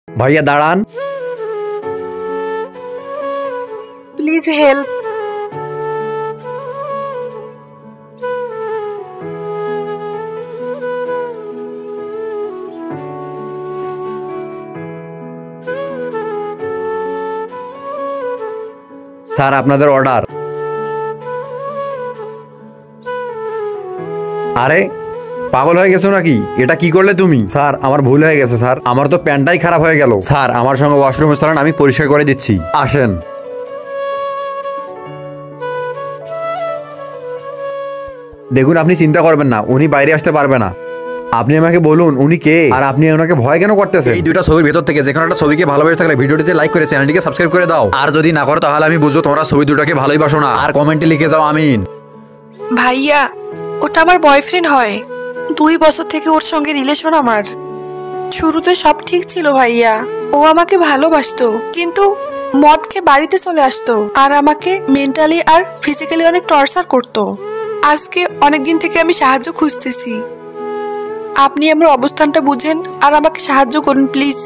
ভাইয়া দাঁড়ান। Please help. Sir আপনাদের অর্ডার। আরে পাগল হয়ে গেছো নাকি? এটা কি করলে তুমি? স্যার আমার ভুল হয়ে গেছে স্যার, আমার তো প্যান্টটাই খারাপ হয়ে গেল। স্যার আমার সঙ্গে ওয়াশরুমে চলেন, আমি পরিষ্কার করে দিচ্ছি, আসেন। দেখুন আপনি চিন্তা করবেন না, উনি বাইরে আসতে পারবে না। আপনি আমাকে বলুন উনি কে, আর আপনি ওনাকে ভয় কেন করতেছেন? এই দুইটা ছবির ভেতর থেকে যে কোনো একটা ছবিকে ভালোবেসে থাকলে ভিডিওটিতে লাইক করে চ্যানেলটিকে সাবস্ক্রাইব করে দাও, আর যদি না করো তাহলে আমি বুঝবো তোমরা ছবি দুটাকে ভালোইবাসো না। আর কমেন্টে লিখে যাও আমিন। ভাইয়া ওটা আমার বয়ফ্রেন্ড হয়, 2 বছর থেকে ওর সঙ্গে রিলেশন আমার। শুরুতে সব ঠিক ছিল ভাইয়া, ও আমাকে ভালোবাসতো, কিন্তু মদ খেয়ে বাড়িতে চলে আসতো আর আমাকে মেন্টালি আর ফিজিক্যালি অনেক টর্চার করতো। আজকে অনেকদিন থেকে আমি সাহায্য খুঁজতেছি, আপনি আমার অবস্থানটা বুঝেন আর আমাকে সাহায্য করুন প্লিজ।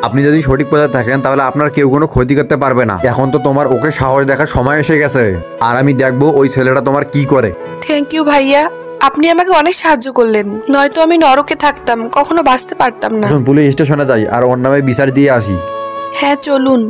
আপনি যদি সঠিক পথে থাকেন তাহলে আপনার কেউ কোনো ক্ষতি করতে পারবে না। এখন তো তোমার ওকে সাহস দেখার সময় এসে গেছে, আর আমি দেখবো ওই ছেলেটা তোমার কি করে। থ্যাংক ইউ ভাইয়া, আপনি আমাকে অনেক সাহায্য করলেন, নয়তো আমি নরকে থাকতাম, কখনো বাঁচতে পারতাম না। এখন পুলিশ স্টেশনে যাই আর ওর নামে বিচার দিয়ে আসি। হ্যাঁ চলুন।